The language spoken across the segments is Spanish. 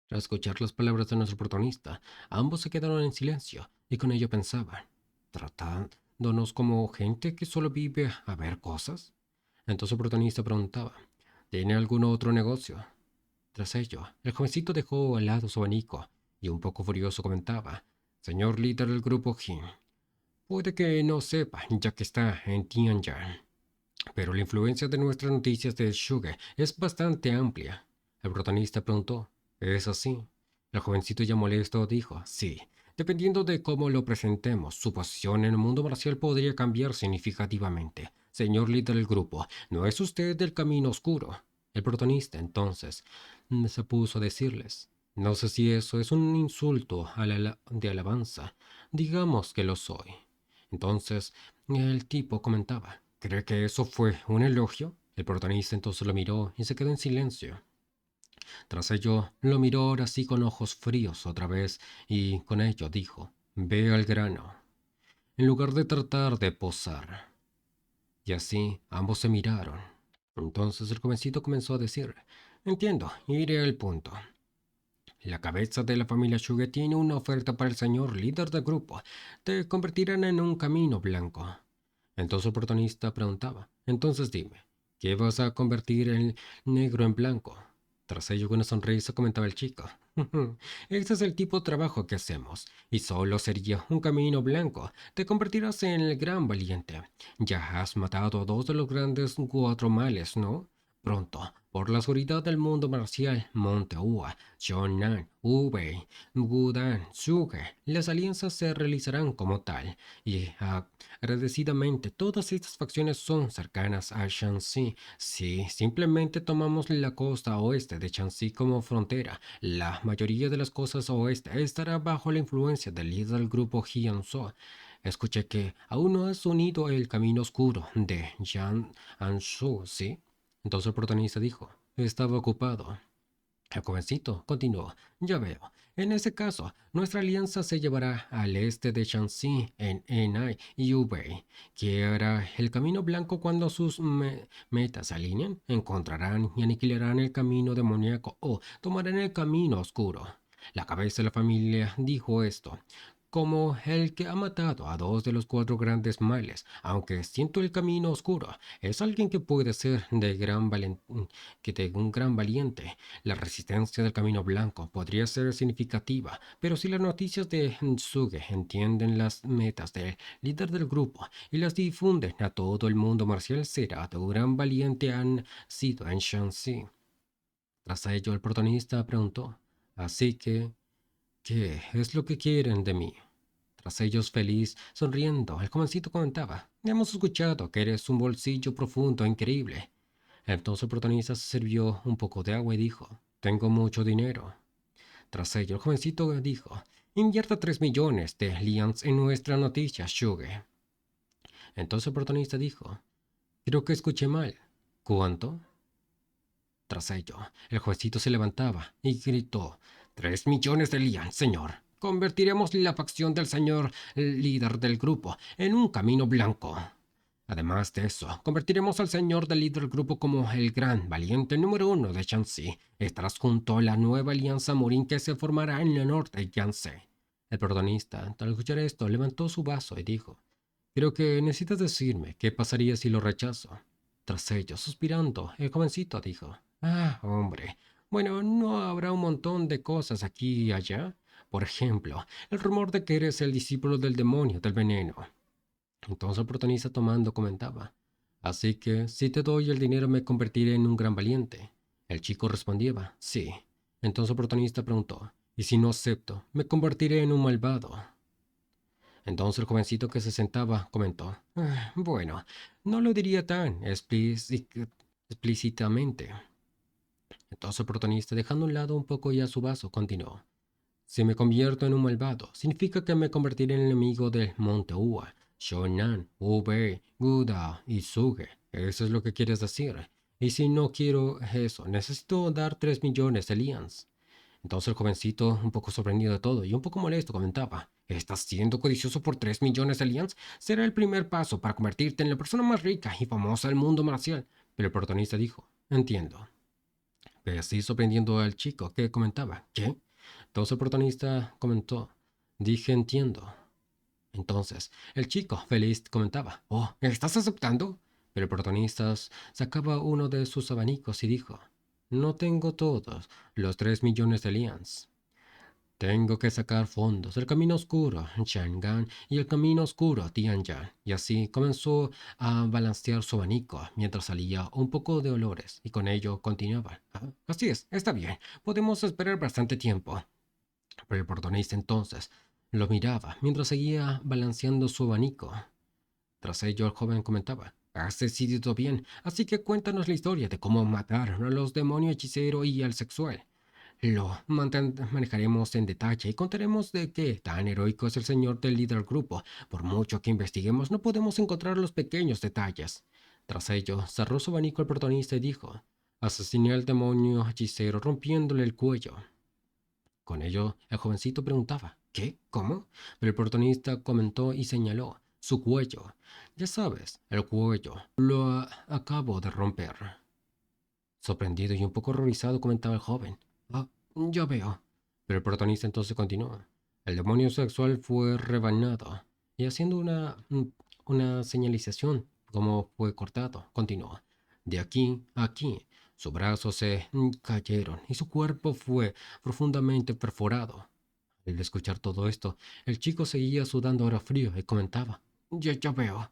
Tras escuchar las palabras de nuestro protagonista, ambos se quedaron en silencio y con ello pensaban, ¿tratándonos como gente que solo vive a ver cosas? Entonces el protagonista preguntaba, ¿tiene algún otro negocio? Tras ello, el jovencito dejó al lado su abanico y un poco furioso comentaba, señor líder del grupo Jin, puede que no sepa ya que está en Tianjin, pero la influencia de nuestras noticias de Shuge es bastante amplia. El protagonista preguntó, ¿es así? El jovencito ya molesto dijo, sí. Dependiendo de cómo lo presentemos, su posición en el mundo marcial podría cambiar significativamente. Señor líder del grupo, ¿no es usted del camino oscuro? El protagonista, entonces, se puso a decirles, no sé si eso es un insulto de alabanza. Digamos que lo soy. Entonces, el tipo comentaba, ¿cree que eso fue un elogio? El protagonista entonces lo miró y se quedó en silencio. Tras ello, lo miró ahora sí con ojos fríos otra vez y con ello dijo, ve al grano, en lugar de tratar de posar. Y así ambos se miraron. Entonces el jovencito comenzó a decir, entiendo, iré al punto. La cabeza de la familia Shuge tiene una oferta para el señor líder del grupo. Te convertirán en un camino blanco. Entonces el protagonista preguntaba, entonces dime, ¿qué vas a convertir el negro en blanco? Tras ello, con una sonrisa comentaba el chico, ese es el tipo de trabajo que hacemos, y solo sería un camino blanco. Te convertirás en el gran valiente. Ya has matado a dos de los grandes cuatro males, ¿no? Pronto, por la seguridad del mundo marcial, Monte Ua, Shonan, Ubei, Gudan, Suge, las alianzas se realizarán como tal, y agradecidamente, todas estas facciones son cercanas a Shanxi. Si simplemente tomamos la costa oeste de Shanxi como frontera, la mayoría de las costas oeste estará bajo la influencia del líder del grupo Jiangsu. Escuché que aún no has unido el camino oscuro de Jiang Anshu, ¿sí? Entonces el protagonista dijo, estaba ocupado. El jovencito continuó, ya veo. En ese caso, nuestra alianza se llevará al este de Shanxi, en Enai y Ubei. ¿Qué hará el camino blanco cuando sus metas se alineen? Encontrarán y aniquilarán el camino demoníaco o tomarán el camino oscuro. La cabeza de la familia dijo esto, como el que ha matado a dos de los cuatro grandes males, aunque siento el camino oscuro. Es alguien que puede ser de un gran valiente. La resistencia del Camino Blanco podría ser significativa, pero si las noticias de Nsuge entienden las metas del líder del grupo y las difunden a todo el mundo marcial, será de un gran valiente han sido en Shanxi. Tras ello, el protagonista preguntó, así que, ¿qué es lo que quieren de mí? Tras ellos, feliz, sonriendo, el jovencito comentaba, hemos escuchado que eres un bolsillo profundo e increíble. Entonces el protagonista se sirvió un poco de agua y dijo, tengo mucho dinero. Tras ello, el jovencito dijo, invierta 3 millones de lians en nuestra noticia, Shuge. Entonces el protagonista dijo, creo que escuché mal. ¿Cuánto? Tras ello, el jovencito se levantaba y gritó, 3 millones de lians, señor. Convertiremos la facción del señor líder del grupo en un camino blanco. Además de eso, convertiremos al señor del líder del grupo como el gran valiente número uno de Shanxi. Estarás junto a la nueva alianza Morin que se formará en el norte de Yangtze. El protagonista, al escuchar esto, levantó su vaso y dijo, creo que necesitas decirme qué pasaría si lo rechazo. Tras ello, suspirando, el jovencito dijo, ah, hombre, bueno, ¿no habrá un montón de cosas aquí y allá? Por ejemplo, el rumor de que eres el discípulo del demonio del veneno. Entonces el protagonista tomando comentaba, así que si te doy el dinero me convertiré en un gran valiente. El chico respondía, sí. Entonces el protagonista preguntó, ¿y si no acepto, me convertiré en un malvado? Entonces el jovencito que se sentaba comentó, bueno, no lo diría tan explícitamente. Entonces el protagonista, dejando a un lado un poco ya su vaso, continuó, si me convierto en un malvado, significa que me convertiré en el enemigo del Monte Ua, Shonan, Ube, Guda y Suge. Eso es lo que quieres decir. Y si no quiero eso, necesito dar 3 millones de lians. Entonces el jovencito, un poco sorprendido de todo y un poco molesto, comentaba, ¿estás siendo codicioso por 3 millones de lians? Será el primer paso para convertirte en la persona más rica y famosa del mundo marcial. Pero el protagonista dijo, entiendo. así sorprendiendo al chico que comentaba. ¿Qué? Entonces el protagonista comentó. Dije entiendo. Entonces, el chico, feliz, comentaba, oh, ¿estás aceptando? Pero el protagonista sacaba uno de sus abanicos y dijo, no tengo todos los 3 millones de lians. Tengo que sacar fondos del camino oscuro, Chang'an, y el camino oscuro, Tianyan. Y así comenzó a balancear su abanico mientras salía un poco de olores, y con ello continuaba. "Ah, así es, está bien, podemos esperar bastante tiempo. Pero el protagonista entonces lo miraba mientras seguía balanceando su abanico. Tras ello, el joven comentaba: has decidido bien, así que cuéntanos la historia de cómo mataron a los demonios hechicero y al sexual. Lo manejaremos en detalle y contaremos de qué tan heroico es el señor del líder del grupo. Por mucho que investiguemos, no podemos encontrar los pequeños detalles. Tras ello, cerró su abanico el protagonista y dijo: asesiné al demonio hechicero rompiéndole el cuello. Con ello, el jovencito preguntaba, ¿qué? ¿Cómo? Pero el protagonista comentó y señaló, su cuello. Ya sabes, el cuello. Lo acabo de romper. Sorprendido y un poco horrorizado comentaba el joven. Ah, ya veo. Pero el protagonista entonces continuó. El demonio sexual fue rebanado. Y haciendo una señalización, como fue cortado, continuó. De aquí a aquí, sus brazos se cayeron y su cuerpo fue profundamente perforado. Al escuchar todo esto, el chico seguía sudando ahora frío y comentaba. Ya veo.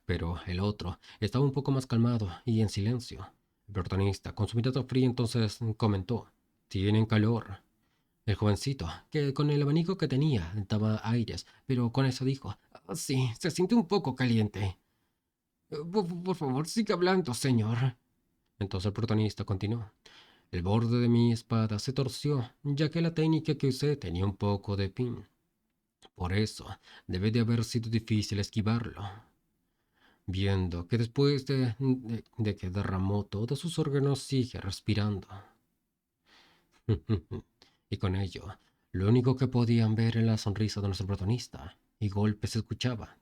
Pero el otro estaba un poco más calmado y en silencio. El protagonista, con su mirada fría, entonces comentó: tienen calor. El jovencito, que con el abanico que tenía, daba aires, pero con eso dijo: "Ah, sí, se siente un poco caliente. Por favor, siga hablando, señor". Entonces el protagonista continuó: el borde de mi espada se torció, ya que la técnica que usé tenía un poco de pin. Por eso, debe de haber sido difícil esquivarlo. Viendo que después de que derramó todos sus órganos sigue respirando. Y con ello, lo único que podían ver era la sonrisa de nuestro protagonista, y golpes se escuchaba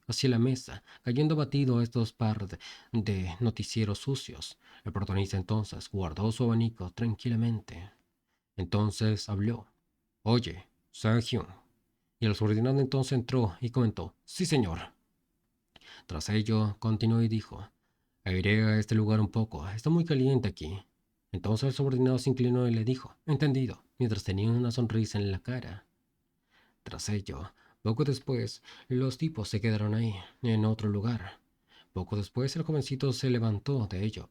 hacia la mesa, cayendo batido a estos par de noticieros sucios. El protagonista entonces guardó su abanico tranquilamente. Entonces habló. Oye, Sang-hyun. Y el subordinado entonces entró y comentó. Sí, señor. Tras ello, continuó y dijo: airé a este lugar un poco, está muy caliente aquí. Entonces el subordinado se inclinó y le dijo: entendido, mientras tenía una sonrisa en la cara. Tras ello, poco después, los tipos se quedaron ahí, en otro lugar. Poco después el jovencito se levantó de ello.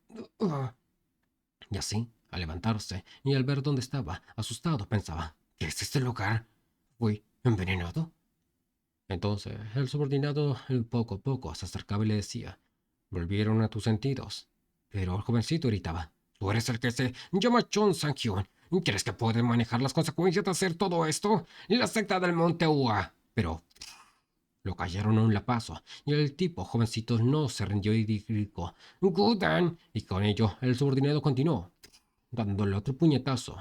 Y así, al levantarse y al ver dónde estaba, asustado, pensaba: ¿qué es este lugar? ¿Fui envenenado? Entonces, el subordinado poco a poco se acercaba y le decía: volvieron a tus sentidos. Pero el jovencito gritaba: tú eres el que se llama Chon Sang-hyun. ¿Crees que puede manejar las consecuencias de hacer todo esto? La secta del Monte Ua. Pero lo callaron a un lapazo, y el tipo jovencito no se rindió y dijo: Gudan. Y con ello, el subordinado continuó, dándole otro puñetazo.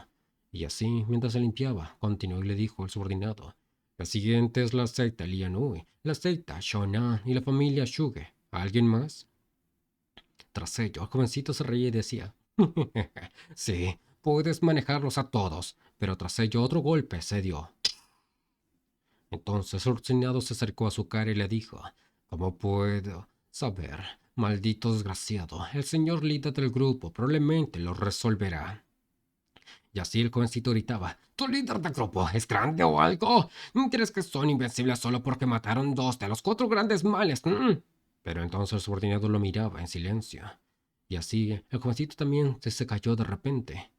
Y así, mientras se limpiaba, continuó y le dijo al subordinado: la siguiente es la secta Lianui, la secta Shonan y la familia Shuge. ¿Alguien más? Tras ello, el jovencito se reía y decía: sí, puedes manejarlos a todos. Pero tras ello otro golpe se dio. Entonces el subordinado se acercó a su cara y le dijo: ¿cómo puedo saber? Maldito desgraciado, el señor líder del grupo probablemente lo resolverá. Y así el jovencito gritaba: ¿tu líder de grupo es grande o algo? ¿Crees que son invencibles solo porque mataron 2 de los 4 grandes males? Pero entonces el subordinado lo miraba en silencio. Y así el jovencito también se cayó de repente.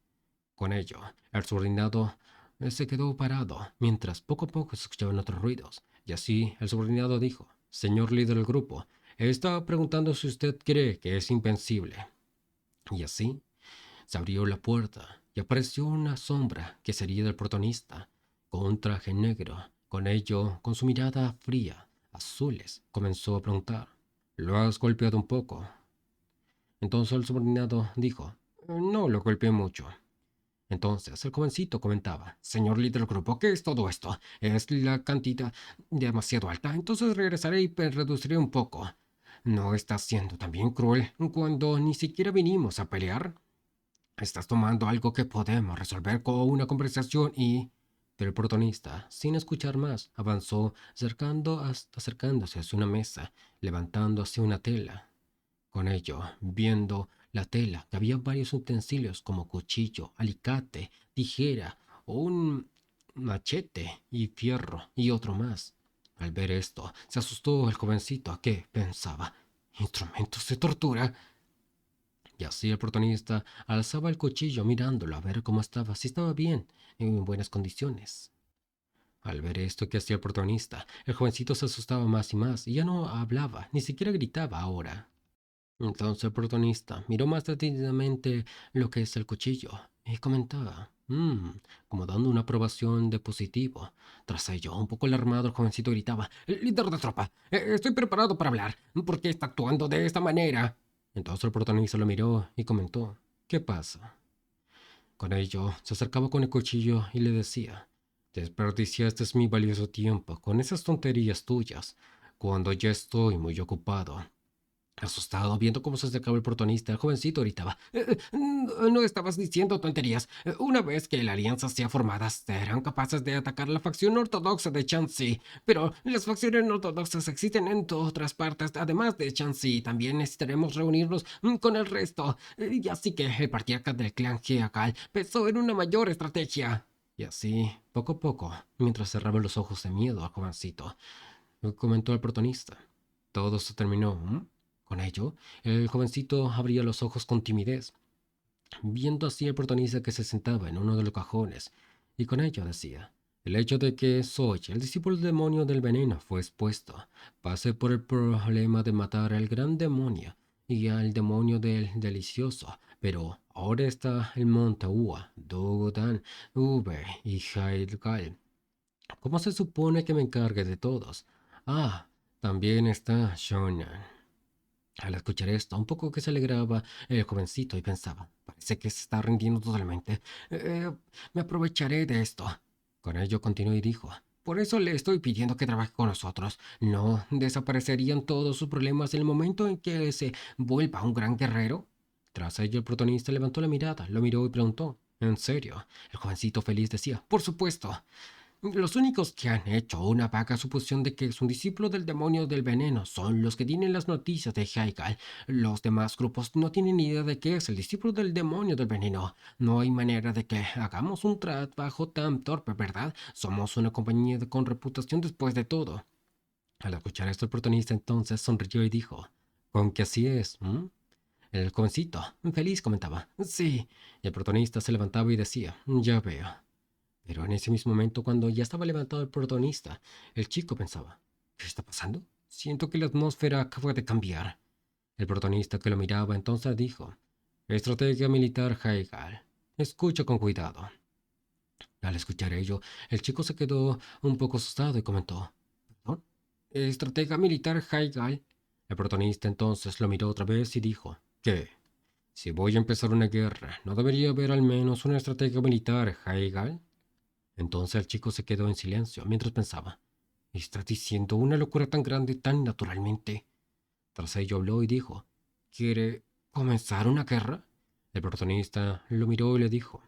Con ello, el subordinado se quedó parado, mientras poco a poco se escuchaban otros ruidos. Y así el subordinado dijo: señor líder del grupo, estaba preguntando si usted cree que es invencible. Y así se abrió la puerta y apareció una sombra que sería del protagonista, con un traje negro. Con ello, con su mirada fría, azules, comenzó a preguntar: ¿lo has golpeado un poco? Entonces el subordinado dijo: no lo golpeé mucho. Entonces el jovencito comentaba: señor líder del grupo, ¿qué es todo esto? ¿Es la cantidad demasiado alta? Entonces regresaré y reduciré un poco. ¿No está siendo también cruel cuando ni siquiera vinimos a pelear? Estás tomando algo que podemos resolver con una conversación y... Pero el protagonista, sin escuchar más, avanzó acercándose hacia una mesa, levantando hacia una tela. Con ello, viendo la tela, que había varios utensilios como cuchillo, alicate, tijera, un machete y fierro y otro más. Al ver esto, se asustó el jovencito a que pensaba, ¿instrumentos de tortura? Y así el protagonista alzaba el cuchillo mirándolo a ver cómo estaba, si estaba bien, en buenas condiciones. Al ver esto que hacía el protagonista, el jovencito se asustaba más y más y ya no hablaba, ni siquiera gritaba ahora. Entonces el protagonista miró más detenidamente lo que es el cuchillo y comentaba, como dando una aprobación de positivo. Tras ello, un poco alarmado, el jovencito gritaba, líder de tropa, estoy preparado para hablar. ¿Por qué está actuando de esta manera? Entonces el protagonista lo miró y comentó, ¿qué pasa? Con ello, se acercaba con el cuchillo y le decía, desperdiciaste mi valioso tiempo con esas tonterías tuyas, cuando ya estoy muy ocupado. Asustado, viendo cómo se acercaba el protagonista, el jovencito gritaba, no estabas diciendo tonterías. Una vez que la alianza sea formada, serán capaces de atacar la facción ortodoxa de Shanxi. Pero las facciones ortodoxas existen en otras partes, además de Shanxi. También necesitaremos reunirnos con el resto. Y así que el patriarca del clan Heakal pensó en una mayor estrategia. Y así, poco a poco, mientras cerraba los ojos de miedo al jovencito, comentó el protagonista. Todo se terminó. Con ello, el jovencito abría los ojos con timidez, viendo así al protagonista que se sentaba en uno de los cajones, y con ello decía, el hecho de que soy el discípulo del demonio del veneno fue expuesto. Pasé por el problema de matar al gran demonio y al demonio del delicioso, pero ahora está el monte Ua, Dogodan, Ube y Haidgal. ¿Cómo se supone que me encargue de todos? Ah, también está Shonan. Al escuchar esto, un poco que se alegraba el jovencito y pensaba, parece que se está rindiendo totalmente. Me aprovecharé de esto. Con ello continuó y dijo, por eso le estoy pidiendo que trabaje con nosotros. No desaparecerían todos sus problemas en el momento en que se vuelva un gran guerrero. Tras ello, el protagonista levantó la mirada, lo miró y preguntó, ¿en serio? El jovencito feliz decía, por supuesto. Los únicos que han hecho una vaga suposición de que es un discípulo del demonio del veneno son los que tienen las noticias de Haikal. Los demás grupos no tienen ni idea de qué es el discípulo del demonio del veneno. No hay manera de que hagamos un trabajo tan torpe, ¿verdad? Somos una compañía con reputación después de todo. Al escuchar esto, el protagonista entonces sonrió y dijo, ¿con que así es? El jovencito, feliz, comentaba, sí. Y el protagonista se levantaba y decía, ya veo. Pero en ese mismo momento, cuando ya estaba levantado el protagonista, el chico pensaba, ¿qué está pasando? Siento que la atmósfera acaba de cambiar. El protagonista que lo miraba entonces dijo, estrategia militar Haigal. Escucha con cuidado. Al escuchar ello, el chico se quedó un poco asustado y comentó, ¿perdón? Estratega militar Haigal. El protagonista entonces lo miró otra vez y dijo, ¿qué? Si voy a empezar una guerra, ¿no debería haber al menos una estrategia militar Haigal? Entonces el chico se quedó en silencio mientras pensaba, ¿estás diciendo una locura tan grande tan naturalmente? Tras ello habló y dijo, ¿quiere comenzar una guerra? El protagonista lo miró y le dijo,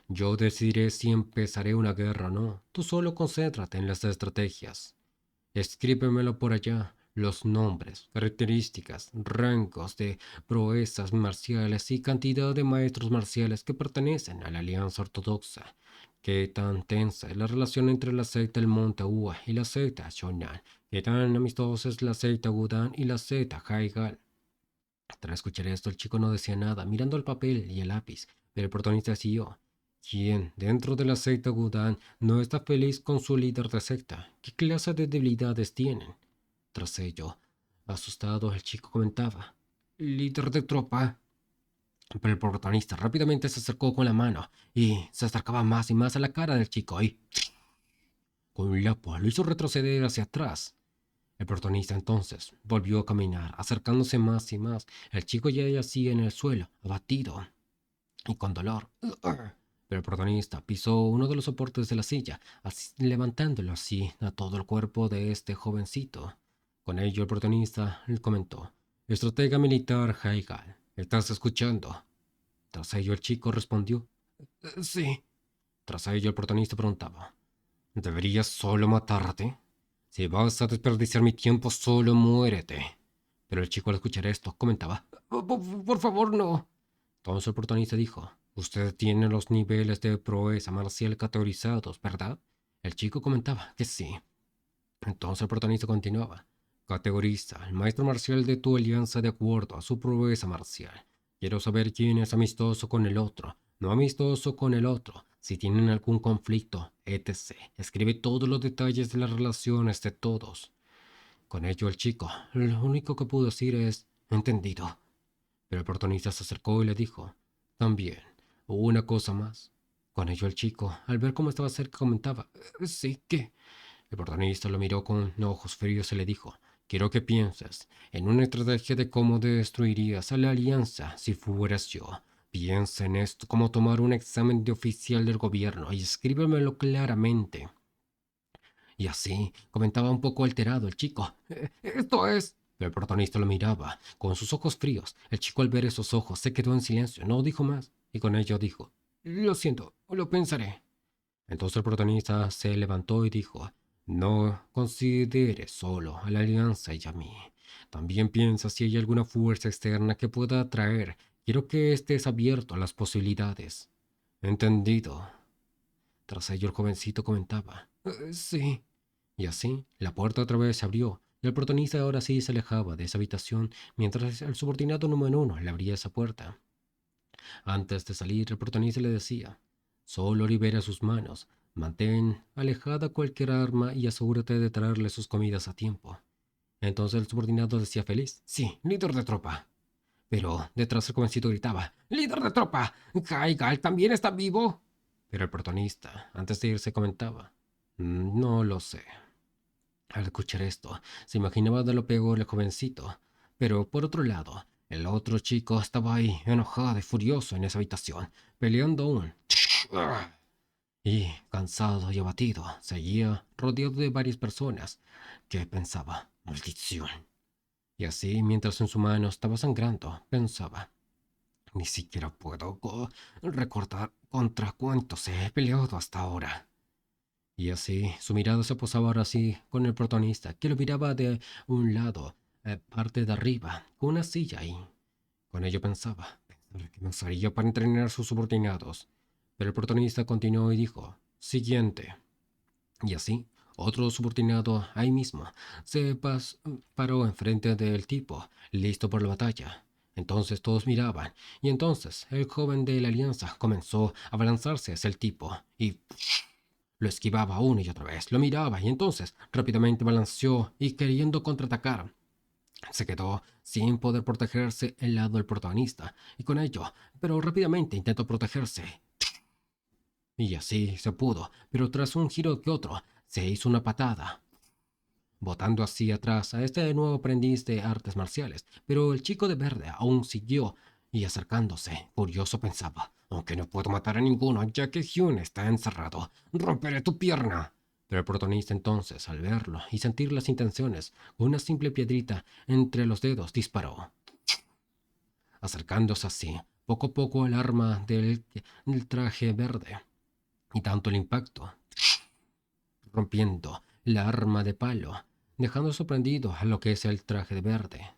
yo decidiré si empezaré una guerra o no. Tú solo concéntrate en las estrategias. Escríbemelo por allá, los nombres, características, rangos de proezas marciales y cantidad de maestros marciales que pertenecen a la Alianza Ortodoxa. Qué tan tensa es la relación entre la secta del Monte Ua y la secta Shonan. Qué tan amistosa es la secta Gudan y la secta Haigal. Tras escuchar esto, el chico no decía nada, mirando el papel y el lápiz, pero el protagonista siguió. ¿Quién, dentro de la secta Gudan, no está feliz con su líder de secta? ¿Qué clase de debilidades tienen? Tras ello, asustado, el chico comentaba. Líder de tropa. Pero el protagonista rápidamente se acercó con la mano y se acercaba más y más a la cara del chico y, con un lapo, lo hizo retroceder hacia atrás. El protagonista entonces volvió a caminar, acercándose más y más. El chico ya yacía en el suelo, abatido y con dolor. Pero el protagonista pisó uno de los soportes de la silla, levantándolo así a todo el cuerpo de este jovencito. Con ello el protagonista le comentó, estratega militar Haigal, ¿estás escuchando? Tras ello el chico respondió, sí. Tras ello el protagonista preguntaba, ¿deberías solo matarte? Si vas a desperdiciar mi tiempo, solo muérete. Pero el chico al escuchar esto comentaba, por favor, no. Entonces el protagonista dijo, usted tiene los niveles de proeza marcial categorizados, ¿verdad? El chico comentaba que sí. Entonces el protagonista continuaba, categoriza el maestro marcial de tu alianza de acuerdo a su proeza marcial. Quiero saber quién es amistoso con el otro, no amistoso con el otro, si tienen algún conflicto, etc. Escribe todos los detalles de las relaciones de todos. Con ello el chico, lo único que pudo decir es, entendido. Pero el protagonista se acercó y le dijo, también, una cosa más. Con ello el chico, al ver cómo estaba cerca, comentaba, sí, ¿qué? El protagonista lo miró con ojos fríos y le dijo, quiero que pienses en una estrategia de cómo destruirías a la alianza si fueras yo. Piensa en esto como tomar un examen de oficial del gobierno y escríbemelo claramente. Y así, comentaba un poco alterado el chico. Esto es... El protagonista lo miraba, con sus ojos fríos. El chico al ver esos ojos se quedó en silencio, no dijo más, y con ello dijo, lo siento, lo pensaré. Entonces el protagonista se levantó y dijo, no consideres solo a la alianza y a mí. También piensa si hay alguna fuerza externa que pueda atraer. Quiero que estés abierto a las posibilidades. Entendido. Tras ello el jovencito comentaba, sí. Y así, la puerta otra vez se abrió, y el protagonista ahora sí se alejaba de esa habitación mientras el subordinado número uno le abría esa puerta. Antes de salir, el protagonista le decía, solo libera sus manos, mantén alejada cualquier arma y asegúrate de traerle sus comidas a tiempo. Entonces el subordinado decía feliz, sí, líder de tropa. Pero detrás el jovencito gritaba, ¡líder de tropa! ¿Haigal también está vivo? Pero el protagonista, antes de irse, comentaba, no lo sé. Al escuchar esto, se imaginaba de lo peor el jovencito. Pero por otro lado, el otro chico estaba ahí, enojado y furioso en esa habitación, peleando aún. Y, cansado y abatido, seguía rodeado de varias personas que pensaba, maldición. Y así, mientras en su mano estaba sangrando, pensaba, ni siquiera puedo recordar contra cuántos he peleado hasta ahora. Y así, su mirada se posaba ahora sí con el protagonista, que lo miraba de un lado, parte de arriba, con una silla ahí. Con ello pensaba, pensar que me usaría para entrenar a sus subordinados. Pero el protagonista continuó y dijo, siguiente. Y así, otro subordinado ahí mismo paró enfrente del tipo, listo por la batalla. Entonces todos miraban, y entonces el joven de la alianza comenzó a balanzarse hacia el tipo, y lo esquivaba una y otra vez, lo miraba, y entonces rápidamente balanceó y queriendo contraatacar. Se quedó sin poder protegerse el lado del protagonista, y con ello, pero rápidamente intentó protegerse. Y así se pudo, pero tras un giro que otro, se hizo una patada, botando así atrás a este nuevo aprendiz de artes marciales. Pero el chico de verde aún siguió y acercándose, furioso pensaba, aunque no puedo matar a ninguno ya que Hyun está encerrado, romperé tu pierna. Pero el protagonista entonces, al verlo y sentir las intenciones, con una simple piedrita entre los dedos disparó, acercándose así, poco a poco el arma del traje verde. Y tanto el impacto, rompiendo la arma de palo, dejando sorprendido a lo que es el traje de verde.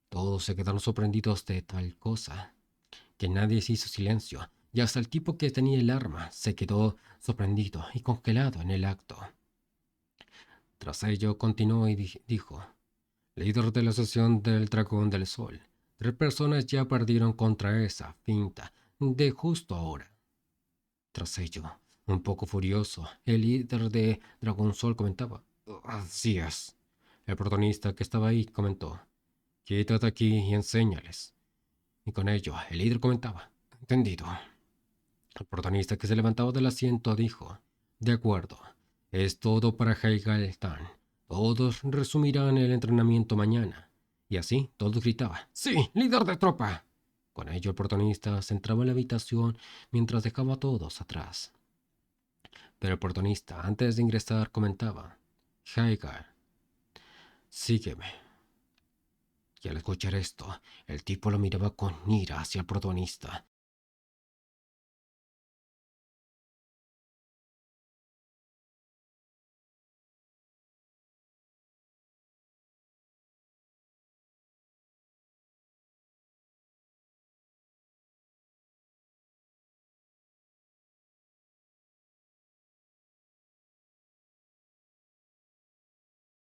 Todos se quedaron sorprendidos de tal cosa, que nadie se hizo silencio, y hasta el tipo que tenía el arma se quedó sorprendido y congelado en el acto. Tras ello continuó y dijo, líder de la asociación del Dragón del Sol, 3 personas ya perdieron contra esa finta de justo ahora. Tras ello, un poco furioso, el líder de Dragon Sol comentaba, así es. El protagonista que estaba ahí comentó, quítate aquí y enséñales. Y con ello, el líder comentaba, entendido. El protagonista que se levantaba del asiento dijo, de acuerdo, es todo para Heigal Tan. Todos resumirán el entrenamiento mañana. Y así, todos gritaban, sí, líder de tropa. Con ello, el protagonista se entraba en la habitación mientras dejaba a todos atrás. Pero el protagonista, antes de ingresar, comentaba, Heigar, sígueme. Y al escuchar esto, el tipo lo miraba con ira hacia el protagonista,